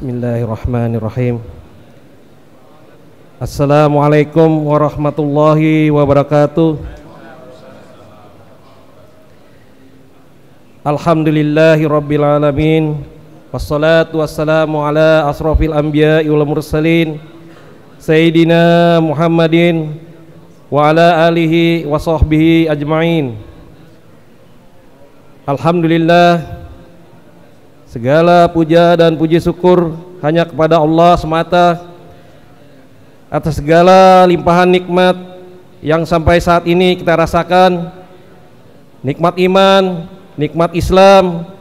Bismillahirrahmanirrahim. Assalamualaikum warahmatullahi wabarakatuh. Alhamdulillahi rabbil alamin. Wassalatu wassalamu ala asrafil anbiya'i wal mursalin Sayyidina Muhammadin wa ala alihi wa sahbihi ajma'in. Alhamdulillah, segala puja dan puji syukur hanya kepada Allah semata atas segala limpahan nikmat yang sampai saat ini kita rasakan, nikmat iman, nikmat Islam,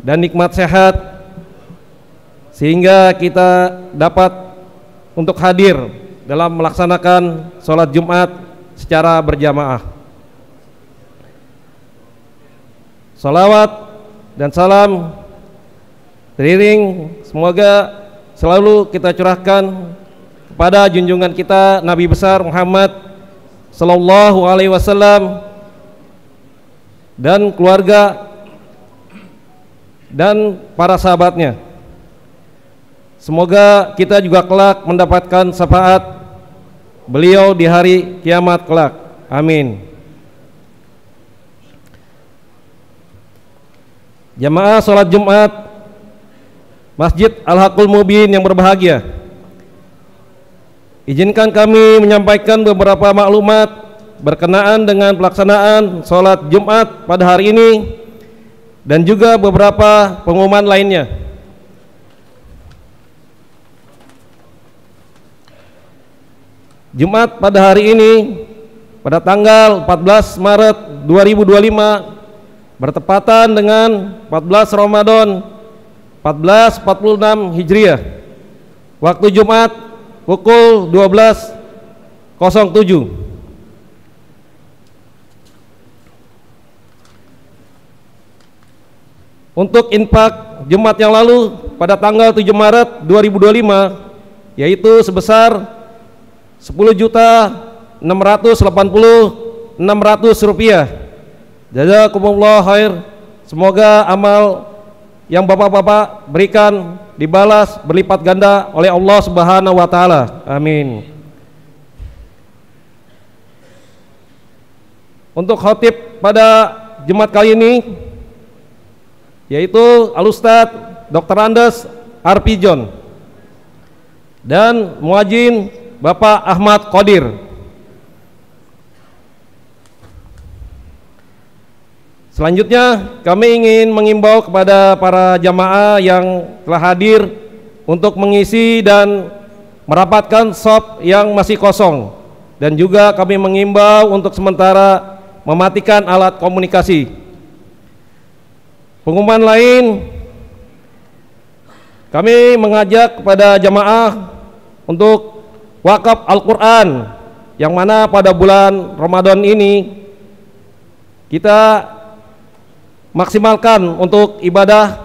dan nikmat sehat, sehingga kita dapat untuk hadir dalam melaksanakan sholat Jumat secara berjamaah. Salawat dan salam teriring semoga selalu kita curahkan kepada junjungan kita Nabi besar Muhammad sallallahu alaihi wasallam dan keluarga dan para sahabatnya. Semoga kita juga kelak mendapatkan syafaat beliau di hari kiamat kelak. Amin. Jamaah sholat Jumat Masjid Al-Haqqul Mubin yang berbahagia, izinkan kami menyampaikan beberapa maklumat berkenaan dengan pelaksanaan sholat Jumat pada hari ini dan juga beberapa pengumuman lainnya. Jumat pada hari ini pada tanggal 14 Maret 2025 bertepatan dengan 14 Ramadan 1446 Hijriah. Waktu Jumat pukul 12.07. Untuk infak Jumat yang lalu pada tanggal 7 Maret 2025 yaitu sebesar 10.680.600 rupiah. Jazakumullah khair. Semoga amal yang bapak-bapak berikan dibalas berlipat ganda oleh Allah Subhanahu wa taala. Amin. Untuk khatib pada Jumat kali ini yaitu Al-Ustadz Dr. Andes Arpijon dan muadzin Bapak Ahmad Qadir. Selanjutnya kami ingin mengimbau kepada para jamaah yang telah hadir untuk mengisi dan merapatkan shop yang masih kosong, dan juga kami mengimbau untuk sementara mematikan alat komunikasi. Pengumuman lain, kami mengajak kepada jamaah untuk wakaf Al-Quran, yang mana pada bulan Ramadan ini kita maksimalkan untuk ibadah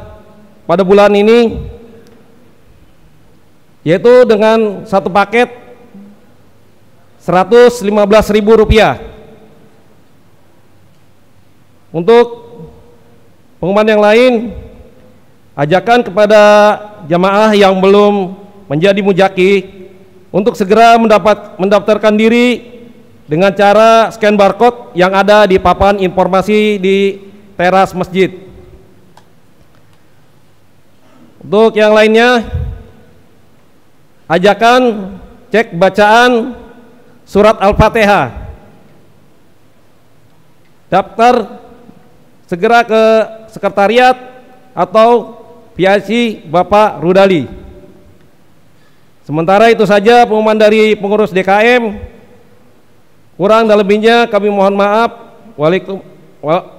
pada bulan ini, yaitu dengan satu paket Rp115.000. Untuk pengumuman yang lain, ajakan kepada jamaah yang belum menjadi mujaki untuk segera mendaftarkan diri dengan cara scan barcode yang ada di papan informasi di teras masjid. Untuk yang lainnya, ajakan cek bacaan surat Al-Fatihah. Daftar segera ke sekretariat atau PIC Bapak Rudali. Sementara itu saja pengumuman dari pengurus DKM. Kurang dan lebihnya kami mohon maaf.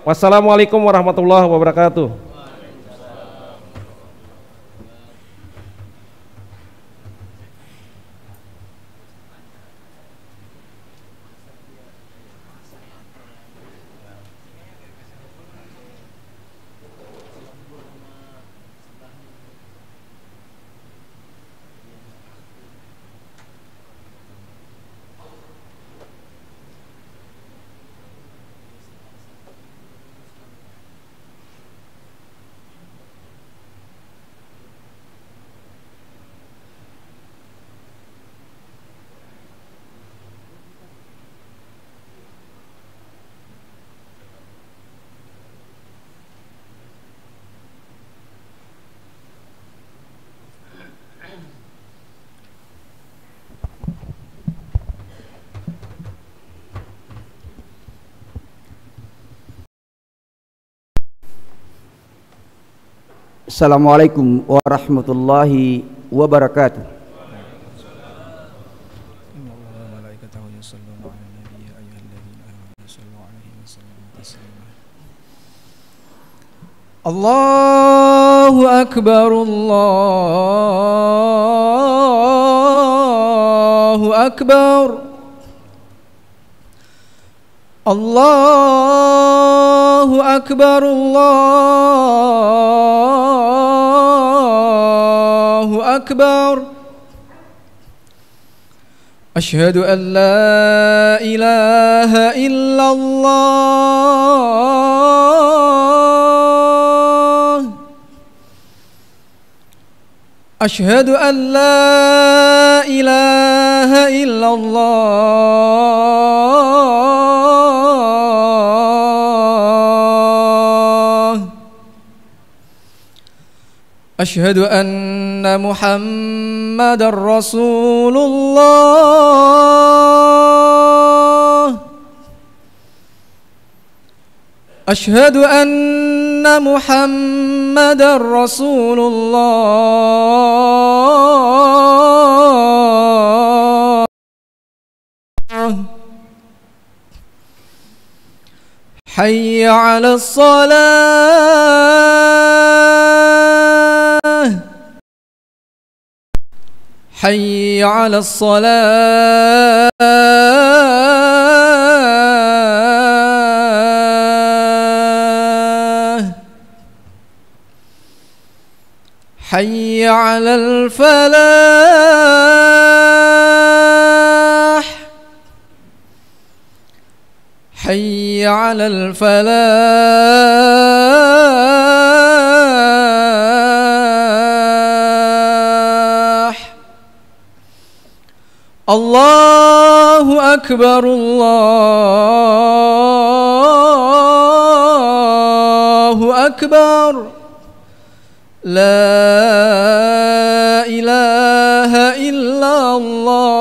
Wassalamualaikum warahmatullahi wabarakatuh. Assalamualaikum warahmatullahi wabarakatuh. Allahu Akbar, Allahu Akbar, Allahu Akbar, Allahu Akbar. Asyhadu an la ilaha illallah. Asyhadu an la ilaha illallah. Asyhadu anna Muhammadar Rasulullah. Asyhadu anna Muhammadar Rasulullah. Hayya 'alas salah. Hayya 'alas salah. Hayya 'alal falah. Hayya 'alal falah. Allahu Akbar, Allahu Akbar. La ilaha illallah.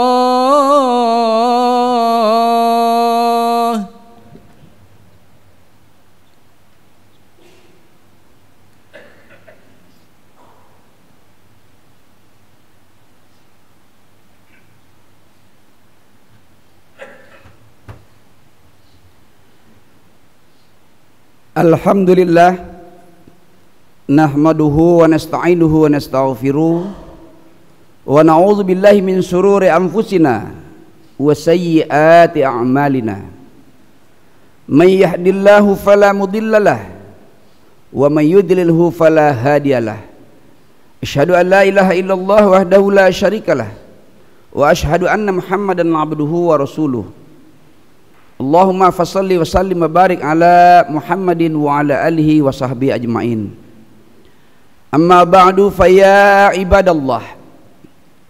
Alhamdulillah, nahmaduhu wa nasta'inuhu wa nastaghfiruh wa na'udzu billahi min shururi anfusina wa sayyiati a'malina. May yahdihillahu fala mudhillalah wa may yudlilhu fala hadiyalah. Asyhadu an la ilaha illallah wahdahu la syarikalah wa asyhadu anna Muhammadan 'abduhu wa rasuluh. Allahumma fashalli wa sallim wa barik ala Muhammadin wa ala alihi wa sahbihi ajma'in. Amma ba'du, fa ya ibadallah,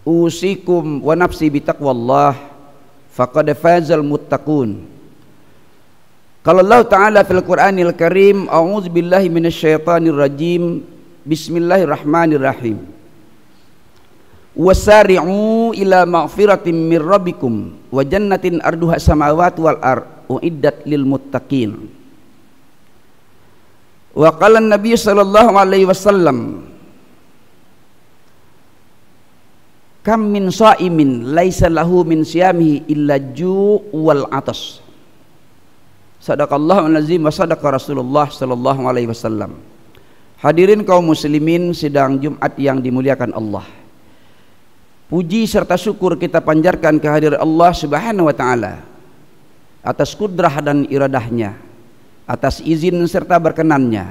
usikum wa nafsi bitaqwallah, faqad fazal muttaqun. Qala Allah Ta'ala fil Qur'anil Karim, a'udzu billahi minasyaitonir rajim, bismillahirrahmanirrahim. Wasari'u ila maghfiratin mir rabbikum wa jannatin arduha samawati wal ard uiddat lil muttaqin. Wa qala an-nabiy sallallahu alaihi wasallam, kam min sha'imin laisa lahu min siyamihi illa ju' wal atas. Sadaqallahul azim wa sadaqa Rasulullah sallallahu alaihi wasallam. Hadirin kaum muslimin sidang Jumat yang dimuliakan Allah, puji serta syukur kita panjatkan kehadiran Allah Subhanahu wa taala atas kudrah dan iradahnya, atas izin serta berkenannya.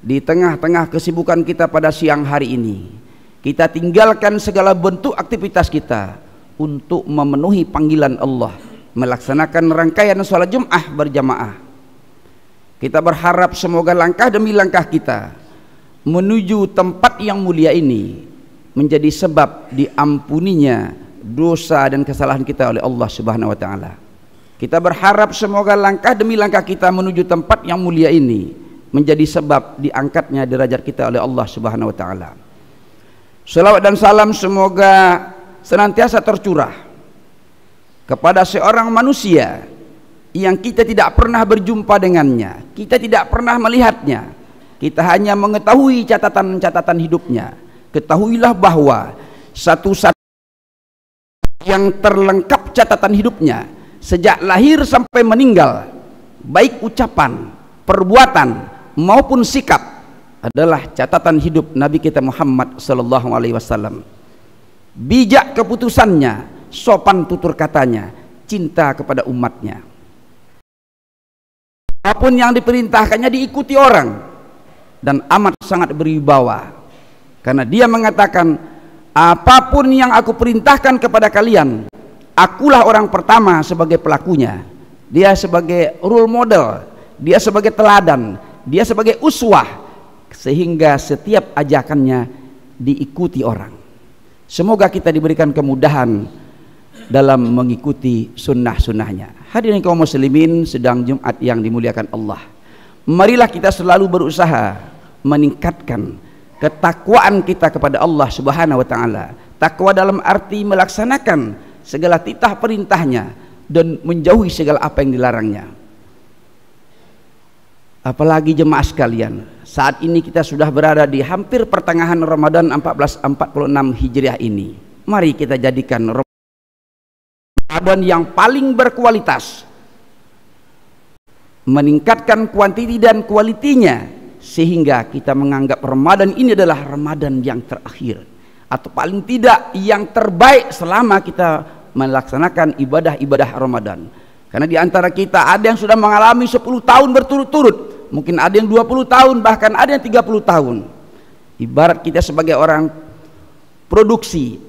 Di tengah-tengah kesibukan kita pada siang hari ini, kita tinggalkan segala bentuk aktivitas kita untuk memenuhi panggilan Allah, melaksanakan rangkaian sholat Jum'ah berjamaah. Kita berharap semoga langkah demi langkah kita menuju tempat yang mulia ini menjadi sebab diampuninya dosa dan kesalahan kita oleh Allah Subhanahu wa taala. Kita berharap semoga langkah demi langkah kita menuju tempat yang mulia ini menjadi sebab diangkatnya derajat kita oleh Allah Subhanahu wa taala. Salawat dan salam semoga senantiasa tercurah kepada seorang manusia yang kita tidak pernah berjumpa dengannya, kita tidak pernah melihatnya, kita hanya mengetahui catatan-catatan hidupnya. Ketahuilah bahwa satu-satu yang terlengkap catatan hidupnya sejak lahir sampai meninggal, baik ucapan, perbuatan maupun sikap, adalah catatan hidup Nabi kita Muhammad sallallahu alaihi wasallam. Bijak keputusannya, sopan tutur katanya, cinta kepada umatnya. Apapun yang diperintahkannya diikuti orang, dan amat sangat berwibawa. Karena dia mengatakan, apapun yang aku perintahkan kepada kalian, akulah orang pertama sebagai pelakunya. Dia sebagai role model, dia sebagai teladan, dia sebagai uswah, sehingga setiap ajakannya diikuti orang. Semoga kita diberikan kemudahan dalam mengikuti sunnah-sunnahnya. Hadirin kaum muslimin, sedang Jumat yang dimuliakan Allah, marilah kita selalu berusaha meningkatkan ketakwaan kita kepada Allah Subhanahu wa taala. Takwa dalam arti melaksanakan segala titah perintahnya dan menjauhi segala apa yang dilarangnya. Apalagi jemaah sekalian, saat ini kita sudah berada di hampir pertengahan Ramadan 1446 Hijriah ini. Mari kita jadikan Ramadan yang paling berkualitas, meningkatkan kuantiti dan kualitinya, sehingga kita menganggap Ramadan ini adalah Ramadan yang terakhir, atau paling tidak yang terbaik selama kita melaksanakan ibadah-ibadah Ramadan. Karena di antara kita ada yang sudah mengalami 10 tahun berturut-turut, mungkin ada yang 20 tahun, bahkan ada yang 30 tahun. Ibarat kita sebagai orang produksi,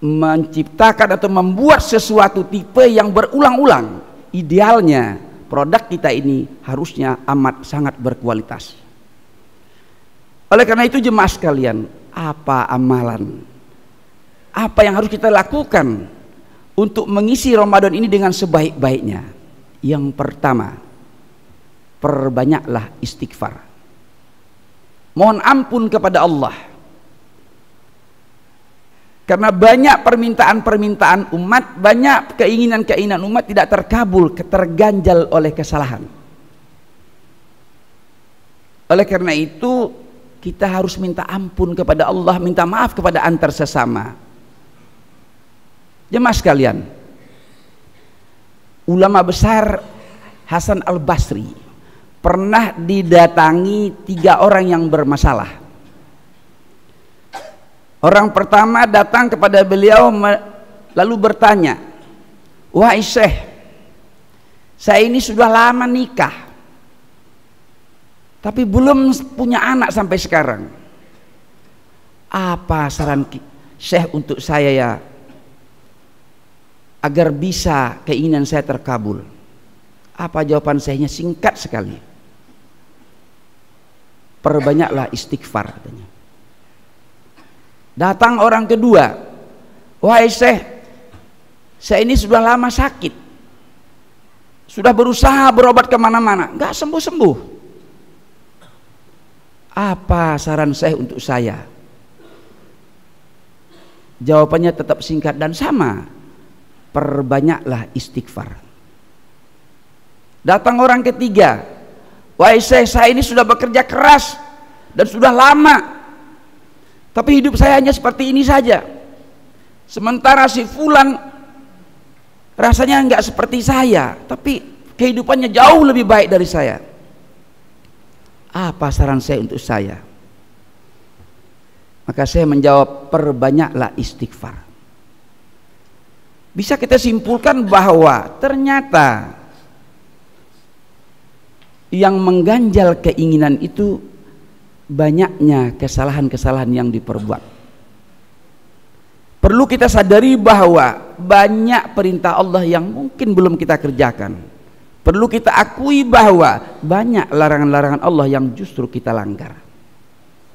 menciptakan atau membuat sesuatu tipe yang berulang-ulang. Idealnya produk kita ini harusnya amat sangat berkualitas. Oleh karena itu jemaah sekalian, apa amalan, apa yang harus kita lakukan untuk mengisi Ramadan ini dengan sebaik-baiknya? Yang pertama, perbanyaklah istighfar, mohon ampun kepada Allah, karena banyak permintaan-permintaan umat, banyak keinginan-keinginan umat tidak terkabul, terganjal oleh kesalahan. Oleh karena itu kita harus minta ampun kepada Allah, minta maaf kepada antar sesama. Jemaah sekalian, ulama besar Hasan Al-Basri pernah didatangi 3 orang yang bermasalah. Orang pertama datang kepada beliau lalu bertanya, "Wahai Syekh, saya ini sudah lama nikah, tapi belum punya anak sampai sekarang. Apa saran Syekh untuk saya ya, agar bisa keinginan saya terkabul?" Apa jawaban Syekhnya? Singkat sekali, perbanyaklah istighfar, katanya. Datang orang kedua, "Wahai Syekh, saya ini sudah lama sakit, sudah berusaha berobat kemana-mana, nggak sembuh-sembuh. Apa saran Syekh untuk saya?" Jawabannya tetap singkat dan sama, perbanyaklah istighfar. Datang orang ketiga, "Wahai Syekh, saya ini sudah bekerja keras dan sudah lama, tapi hidup saya hanya seperti ini saja. Sementara si fulan rasanya enggak seperti saya, tapi kehidupannya jauh lebih baik dari saya. Apa saran saya untuk saya?" Maka saya menjawab, perbanyaklah istighfar. Bisa kita simpulkan bahwa ternyata yang mengganjal keinginan itu banyaknya kesalahan-kesalahan yang diperbuat. Perlu kita sadari bahwa banyak perintah Allah yang mungkin belum kita kerjakan. Perlu kita akui bahwa banyak larangan-larangan Allah yang justru kita langgar.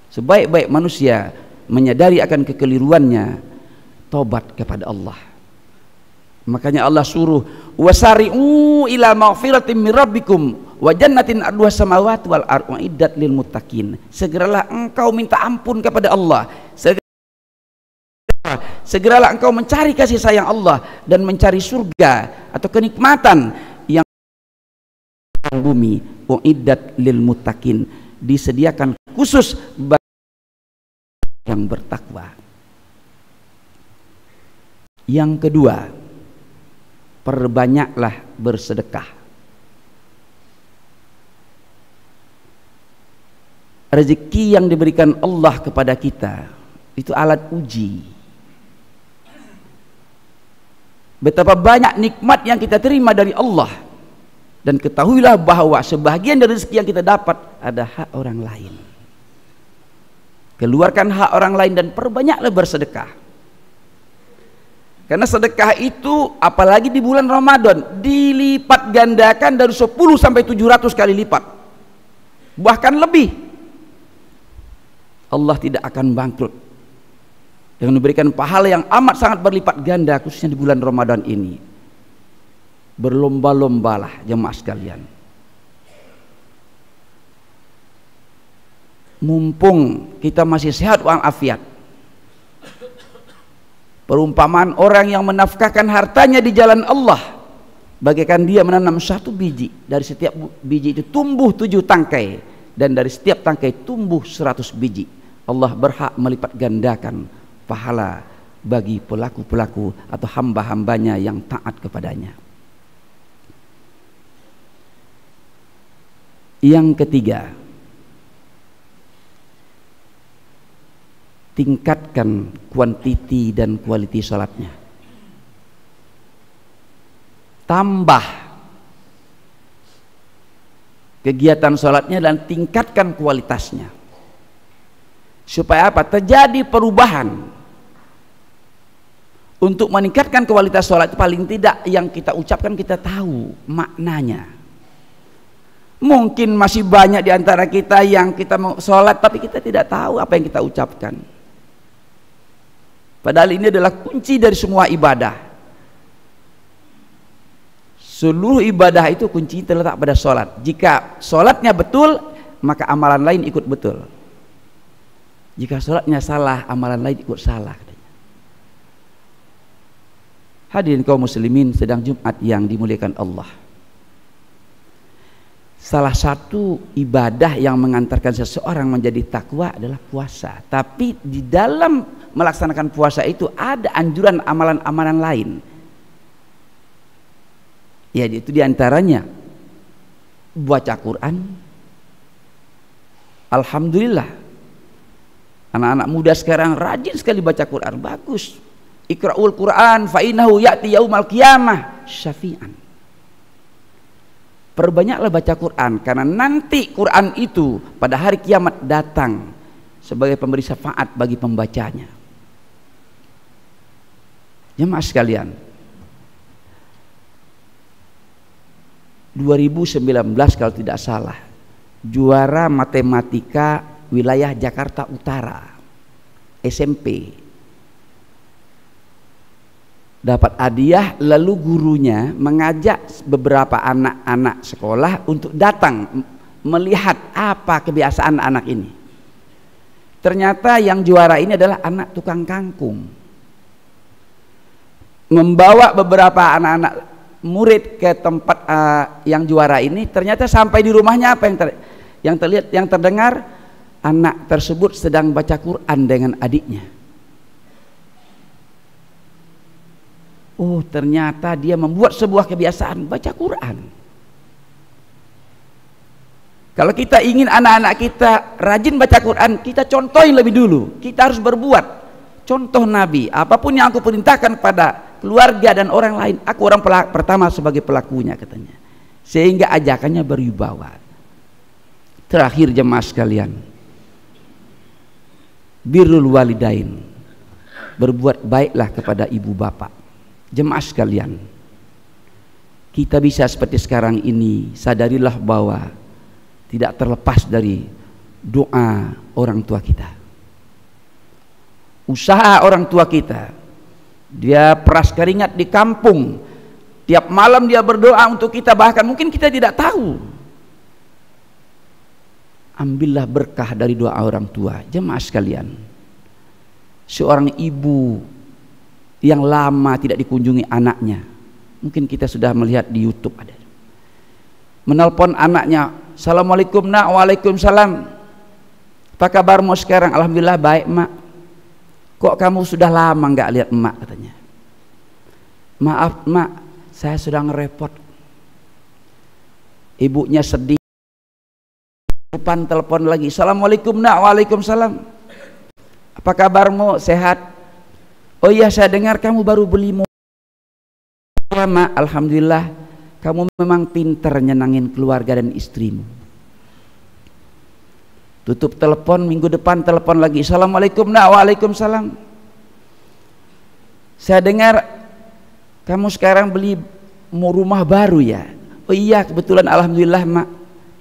Sebaik-baik manusia menyadari akan kekeliruannya, tobat kepada Allah. Makanya Allah suruh, wasari'u ila maghfiratin min rabbikum wa jannatin arduha samawati wal ardu uiddat lil muttaqin. Segeralah engkau minta ampun kepada Allah, segeralah engkau mencari kasih sayang Allah dan mencari surga atau kenikmatan yang bumi, uiddat lil muttaqin, disediakan khusus bagi yang bertakwa. Yang kedua, perbanyaklah bersedekah. Rezeki yang diberikan Allah kepada kita itu alat uji. Betapa banyak nikmat yang kita terima dari Allah, dan ketahuilah bahwa sebahagian dari rezeki yang kita dapat ada hak orang lain. Keluarkan hak orang lain dan perbanyaklah bersedekah. Karena sedekah itu apalagi di bulan Ramadan dilipat gandakan dari 10 sampai 700 kali lipat, bahkan lebih. Allah tidak akan bangkrut dengan memberikan pahala yang amat sangat berlipat ganda, khususnya di bulan Ramadan ini. Berlomba-lombalah jemaah sekalian, mumpung kita masih sehat walafiat. Perumpamaan orang yang menafkahkan hartanya di jalan Allah bagaikan dia menanam satu biji, dari setiap biji itu tumbuh 7 tangkai, dan dari setiap tangkai tumbuh 100 biji. Allah berhak melipat gandakan pahala bagi pelaku-pelaku atau hamba-hambanya yang taat kepadanya. Yang ketiga, tingkatkan kuantiti dan kualiti salatnya. Tambah kegiatan salatnya dan tingkatkan kualitasnya. Supaya apa? Terjadi perubahan. Untuk meningkatkan kualitas salat, paling tidak yang kita ucapkan kita tahu maknanya. Mungkin masih banyak di antara kita yang kita mau salat tapi kita tidak tahu apa yang kita ucapkan. Padahal ini adalah kunci dari semua ibadah. Seluruh ibadah itu kunci terletak pada salat. Jika salatnya betul, maka amalan lain ikut betul. Jika salatnya salah, amalan lain ikut salah. Hadirin kaum muslimin sedang Jumat yang dimuliakan Allah. Salah satu ibadah yang mengantarkan seseorang menjadi takwa adalah puasa. Tapi di dalam melaksanakan puasa itu ada anjuran amalan-amalan lain. Ya, itu diantaranya baca Quran. Alhamdulillah, anak-anak muda sekarang rajin sekali baca Quran. Bagus. Iqra'ul Quran fa innahu ya'ti yaumal qiyamah syafi'an. Perbanyaklah baca Quran, karena nanti Quran itu pada hari kiamat datang sebagai pemberi syafaat bagi pembacanya. Jemaah sekalian, 2019 kalau tidak salah, juara matematika wilayah Jakarta Utara SMP dapat hadiah, lalu gurunya mengajak beberapa anak-anak sekolah untuk datang melihat apa kebiasaan anak ini. Ternyata yang juara ini adalah anak tukang kangkung. Membawa beberapa anak-anak murid ke tempat yang juara ini, ternyata sampai di rumahnya apa yang terdengar, anak tersebut sedang baca Quran dengan adiknya. Oh, ternyata dia membuat sebuah kebiasaan baca Quran. Kalau kita ingin anak-anak kita rajin baca Quran, kita contohin lebih dulu. Kita harus berbuat contoh Nabi. Apapun yang aku perintahkan pada keluarga dan orang lain, aku orang pertama sebagai pelakunya, katanya. Sehingga ajakannya berwibawa. Terakhir jemaah sekalian, birrul walidain, berbuat baiklah kepada ibu bapak. Jemaah sekalian, kita bisa seperti sekarang ini, sadarilah bahwa tidak terlepas dari doa orang tua kita, usaha orang tua kita. Dia peras keringat di kampung, tiap malam dia berdoa untuk kita, bahkan mungkin kita tidak tahu. Ambillah berkah dari doa orang tua. Jemaah sekalian, seorang ibu yang lama tidak dikunjungi anaknya, mungkin kita sudah melihat di YouTube ada, menelpon anaknya, assalamualaikum nak, waalaikumsalam, Apa kabarmu sekarang? Alhamdulillah baik, Mak. Kok kamu sudah lama nggak lihat emak, katanya. Maaf, Mak, saya sudah ngerepot. Ibunya sedih. Depan telepon lagi. Assalamualaikum, Nak. Waalaikumsalam. Apa kabarmu? Sehat? Oh iya, saya dengar kamu baru beli mobil. Mak, alhamdulillah. Kamu memang pintar nyenangin keluarga dan istrimu. Tutup telepon, minggu depan telepon lagi. Assalamualaikum, Nak. Waalaikumsalam. Saya dengar kamu sekarang beli rumah baru ya. Oh iya, kebetulan alhamdulillah, Mak.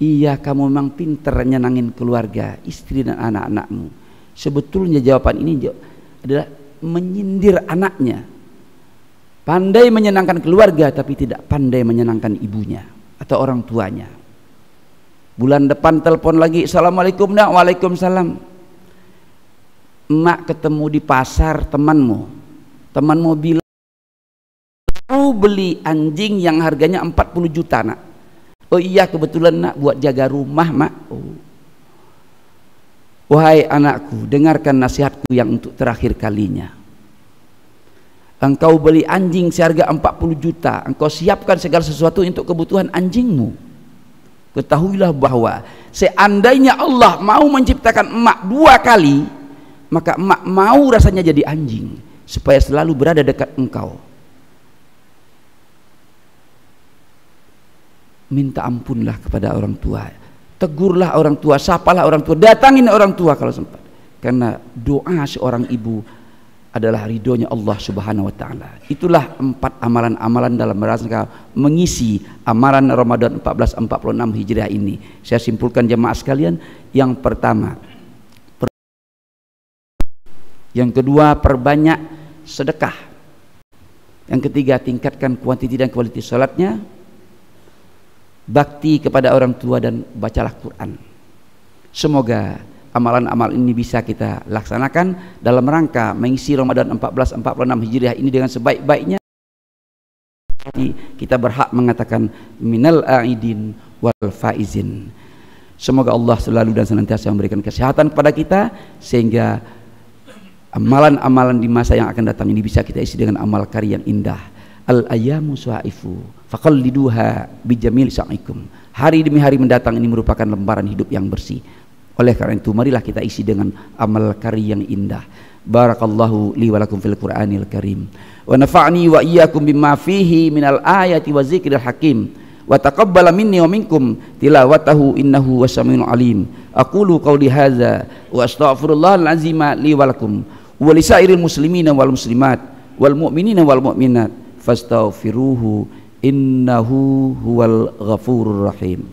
Iya, kamu memang pintar nyenangin keluarga, istri dan anak-anakmu. Sebetulnya jawaban ini adalah menyindir anaknya. Pandai menyenangkan keluarga tapi tidak pandai menyenangkan ibunya atau orang tuanya. Bulan depan telepon lagi. Assalamualaikum, Nak. Waalaikumsalam. Emak ketemu di pasar temanmu bilang aku beli anjing yang harganya 40 juta, Nak. Oh iya, kebetulan, Nak, buat jaga rumah, Mak. Oh. Wahai anakku, dengarkan nasihatku yang untuk terakhir kalinya. Engkau beli anjing seharga 40 juta, engkau siapkan segala sesuatu untuk kebutuhan anjingmu. Ketahuilah bahwa seandainya Allah mau menciptakan emak 2 kali, maka emak mau rasanya jadi anjing supaya selalu berada dekat engkau. Minta ampunlah kepada orang tua, tegurlah orang tua, sapalah orang tua, datangin orang tua kalau sempat, karena doa seorang ibu adalah ridhonya Allah Subhanahu wa taala. Itulah 4 amalan-amalan dalam rangka mengisi amalan Ramadan 1446 Hijriah ini. Saya simpulkan jemaah sekalian, yang pertama, yang kedua, perbanyak sedekah. Yang ketiga, tingkatkan kuantiti dan kualitas salatnya. Bakti kepada orang tua dan bacalah Quran. Semoga amalan-amalan ini bisa kita laksanakan dalam rangka mengisi Ramadan 1446 Hijriah ini dengan sebaik-baiknya. Kita berhak mengatakan minal aidin wal faizin. Semoga Allah selalu dan senantiasa memberikan kesehatan kepada kita sehingga amalan-amalan di masa yang akan datang ini bisa kita isi dengan amal karya yang indah. Al ayamu suhaifu faqalliduha bijamil sa'ikum. Hari demi hari mendatang ini merupakan lembaran hidup yang bersih. Oleh karena itu marilah kita isi dengan amal karya yang indah. Barakallahu li wa lakum fil Qur'anil Karim. Wa nafa'ni wa iyyakum bima fihi minal ayati wa zikril hakim. Wa taqabbala minni wa minkum tilawatahu innahu wasami'un alim. Aqulu qawli hadza wa astaghfirullahal azim li wa lakum wa lisairil muslimina wal muslimat wal mu'minina wal mu'minat fastaghfiruhu innahu huwal ghafurur rahim.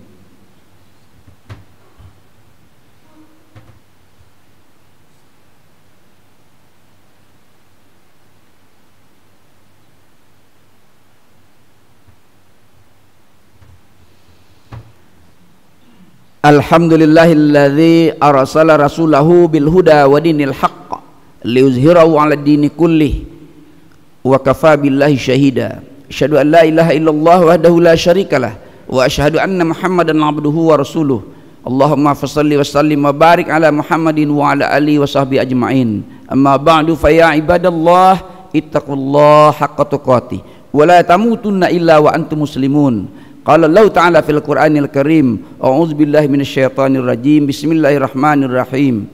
Alhamdulillahilladzi arsala rasulahu bil huda wa dinil haqq liyuzhirahu 'ala dini kullih wa kafa billahi syahida. Asyhadu an la ilaha illallah wahdahu la syarikalah wa asyhadu anna Muhammadan 'abduhu wa rasuluh. Allahumma fashalli wa sallim wa barik ala Muhammadin wa ala alihi wa sahbihi ajma'in. Amma ba'du fa ya ibadallah ittaqullaha haqqa tuqatih wa la tamutunna illa wa antum muslimun. Qala Allah Ta'ala fil Qur'anil Karim, a'udzu billahi minasyaitonir rajim. Bismillahirrahmanirrahim.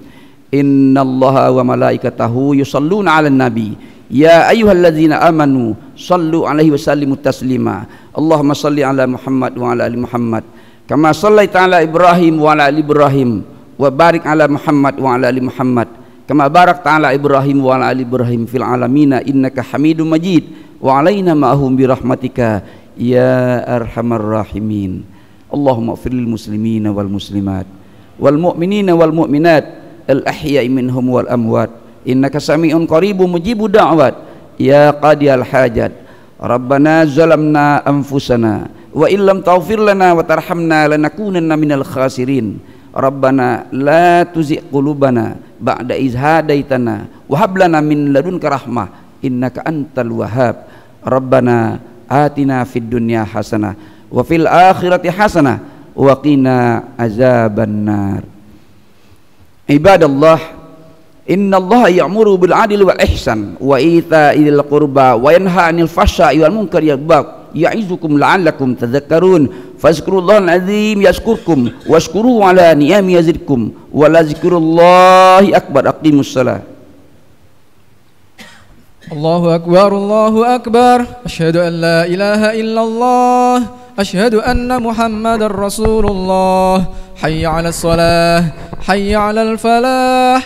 Innallaha wa malaikatahu yusholluna 'alan nabi. Ya ayyuhalladzina amanu shallu 'alaihi wa sallimu taslima. Allahumma shalli 'ala Muhammad wa 'ala ali Muhammad kama shallaita 'ala Ibrahim wa 'ala ali Ibrahim wa barik 'ala Muhammad wa 'ala ali Muhammad kama barakta 'ala Ibrahim wa 'ala ali Ibrahim fil 'alamin innaka Hamidum Majid. Wa 'alaina ma'hum bi rahmatika ya arhamar rahimin. Allahumma ighfir lil muslimina wal muslimat wal mu'minina wal mu'minat al ahya'i minhum wal amwat innaka sami'un qaribun mujibud da'wat ya qadiyal hajat. Rabbana zalamna anfusana wa illam taghfir lana wa tarhamna lanakunanna minal khasirin. Rabbana la tuzigh qulubana ba'da idh hadaitana wa hab lana min ladunka rahmah innaka antal wahhab. Rabbana atina fid dunya hasanah wa fil akhirati hasanah wa qina azabannar. Ibadallah, innallaha ya'muru bil 'adli wal ihsan wa ita'il qurba wa yanha 'anil fahsya'i wal munkari ya'izukum la'allakum tadhakkarun. Fazkurullahal 'azim yazkurkum washkuruhu 'ala ni'ami yazidkum wa la zikrullahi akbar. Aqimus shalah. Allahu akbar, Allahu akbar. Asyhadu an la ilaha illallah. Asyhadu anna Muhammadar Rasulullah. Hayya 'alas shalah, hayya 'alal falah.